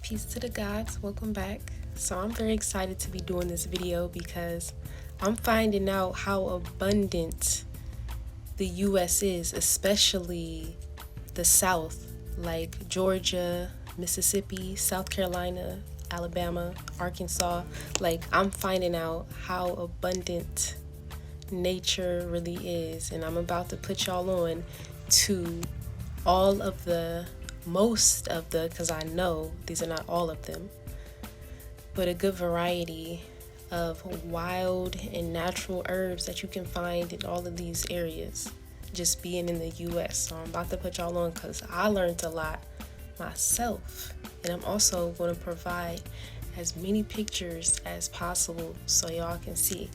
Peace to the gods, welcome back. So I'm very excited to be doing this video because I'm finding out how abundant the U.S. is, especially the South, like Georgia, Mississippi, South Carolina, Alabama, Arkansas. Like, I'm finding out how abundant nature really is, and I'm about to put y'all on to all of the most of the, because I know these are not all of them, but a good variety of wild and natural herbs that you can find in all of these areas, just being in the U.S. So I'm about to put y'all on because I learned a lot myself, and I'm also going to provide as many pictures as possible so y'all can see.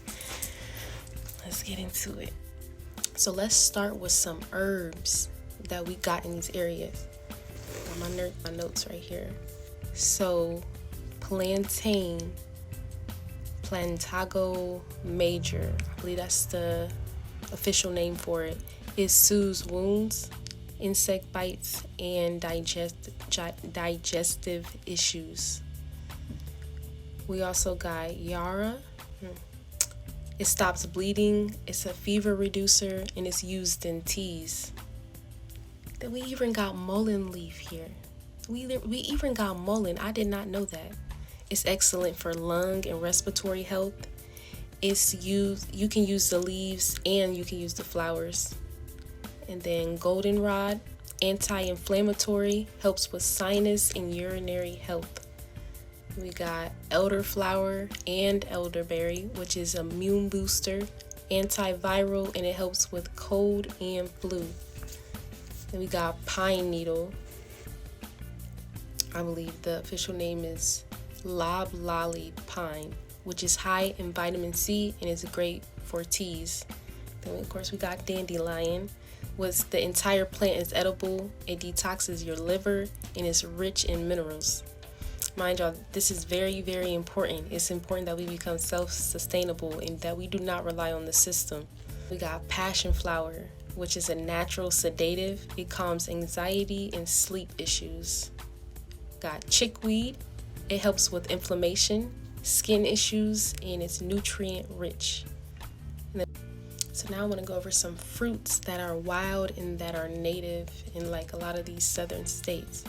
Let's get into it. So let's start with some herbs that we got in these areas. Got my notes right here. So plantain, Plantago major, I believe that's the official name for it, is soothes wounds, insect bites, and digestive issues. We also got Yara. It stops bleeding, it's a fever reducer, and it's used in teas. Then we even got mullein leaf here. We even got mullein. I did not know that. It's excellent for lung and respiratory health. You can use the leaves and you can use the flowers. And then goldenrod, anti-inflammatory, helps with sinus and urinary health. We got elderflower and elderberry, which is an immune booster, antiviral, and it helps with cold and flu. Then we got pine needle. I believe the official name is loblolly pine, which is high in vitamin C and is great for teas. Then of course we got dandelion, which the entire plant is edible. It detoxes your liver and is rich in minerals. Mind y'all, this is very, very important. It's important that we become self-sustainable and that we do not rely on the system. We got passion flower, which is a natural sedative. It calms anxiety and sleep issues. Got chickweed. It helps with inflammation, skin issues, and it's nutrient rich. So now I want to go over some fruits that are wild and that are native in like a lot of these southern states.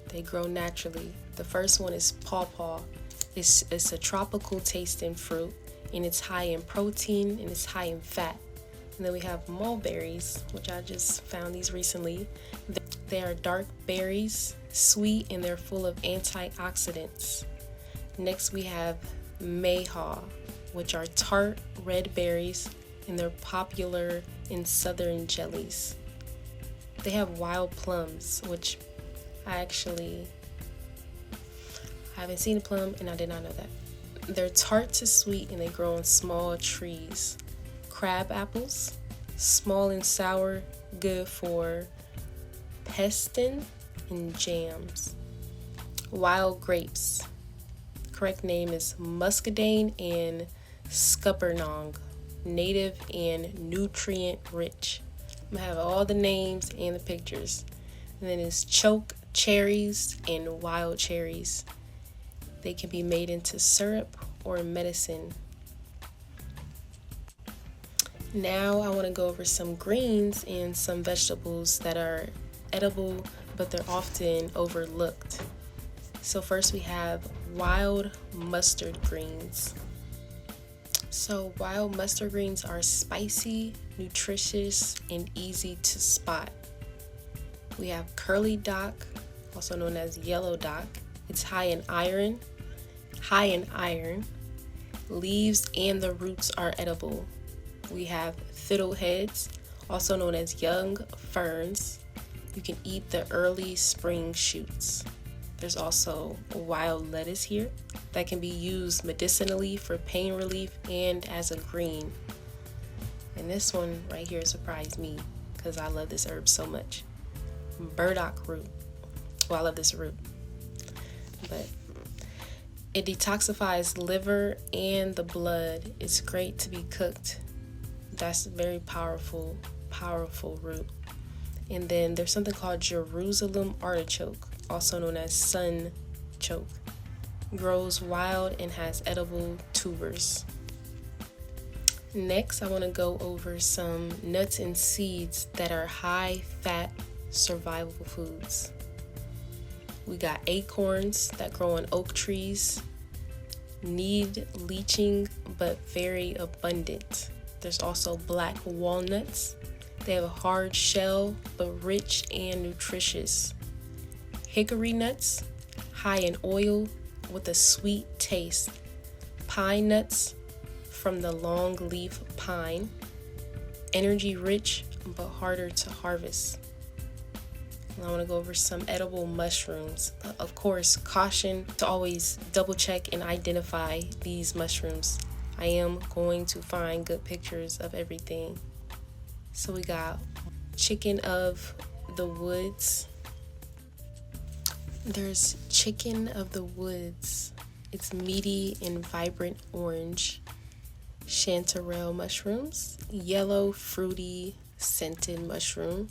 They grow naturally. The first one is pawpaw. It's a tropical tasting fruit, and it's high in protein and it's high in fat. And then we have mulberries, which I just found these recently. They are dark berries, sweet, and they're full of antioxidants. Next we have mayhaw, which are tart red berries, and they're popular in southern jellies. They have wild plums, which I haven't seen a plum, and I did not know that. They're tart to sweet, and they grow on small trees. Crab apples, small and sour, good for pestin and jams. Wild grapes, correct name is muscadine and scuppernong, native and nutrient rich. I'm gonna have all the names and the pictures. And then it's choke cherries and wild cherries. They can be made into syrup or medicine. Now I want to go over some greens and some vegetables that are edible, but they're often overlooked. So first we have wild mustard greens. So wild mustard greens are spicy, nutritious, and easy to spot. We have curly dock, also known as yellow dock. It's high in iron. Leaves and the roots are edible. We have fiddleheads, also known as young ferns. You can eat the early spring shoots. There's also wild lettuce here that can be used medicinally for pain relief and as a green. And this one right here surprised me because I love this herb so much. Burdock root. Well, I love this root. But it detoxifies liver and the blood. It's great to be cooked. That's a very powerful root. And then there's something called Jerusalem artichoke, also known as sun artichoke. Grows wild and has edible tubers. Next, I want to go over some nuts and seeds that are high fat survival foods. We got acorns that grow on oak trees, need leaching but very abundant. There's also black walnuts. They have a hard shell but rich and nutritious. Hickory nuts, high in oil with a sweet taste. Pine nuts from the long leaf pine, energy rich but harder to harvest. I want to go over some edible mushrooms. Of course, caution to always double check and identify these mushrooms. I am going to find good pictures of everything. So we got chicken of the woods. There's chicken of the woods. It's meaty and vibrant orange. Chanterelle mushrooms, yellow fruity scented mushroom,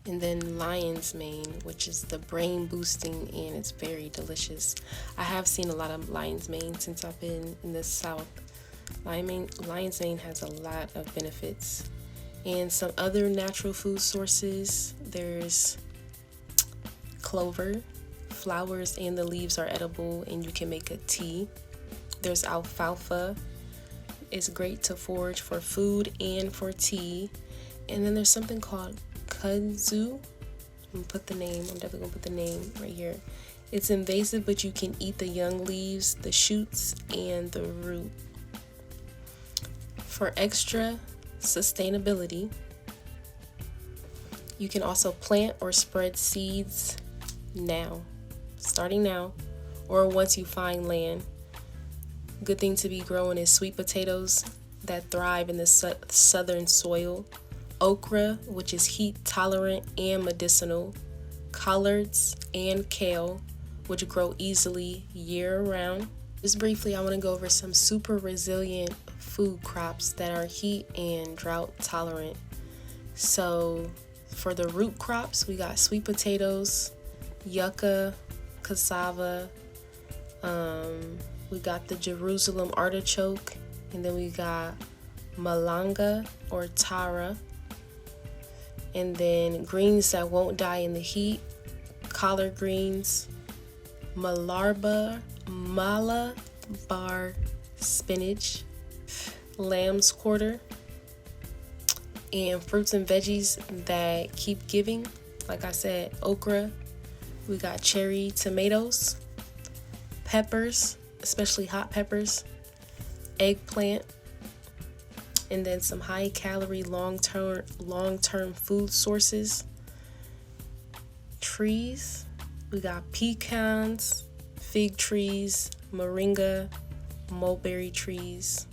and then lion's mane, which is the brain boosting and it's very delicious. I have seen a lot of lion's mane since I've been in the South. Lion's mane has a lot of benefits. And some other natural food sources, there's clover. Flowers and the leaves are edible and you can make a tea. There's alfalfa. It's great to forage for food and for tea. And then there's something called kudzu. I'm definitely gonna put the name right here. It's invasive, but you can eat the young leaves, the shoots, and the root. For extra sustainability, you can also plant or spread seeds starting now, or once you find land. Good thing to be growing is sweet potatoes that thrive in the southern soil, okra, which is heat tolerant and medicinal, collards, and kale, which grow easily year round. Just briefly, I want to go over some super resilient food crops that are heat and drought tolerant. So for the root crops, we got sweet potatoes, yucca, cassava, we got the Jerusalem artichoke, and then we got malanga or tara, and then greens that won't die in the heat, collard greens, malabar spinach, lamb's quarter, and fruits and veggies that keep giving. Like I said, okra, we got cherry tomatoes, peppers, especially hot peppers, eggplant, and then some high calorie long-term food sources. Trees, we got pecans, fig trees, moringa, mulberry trees.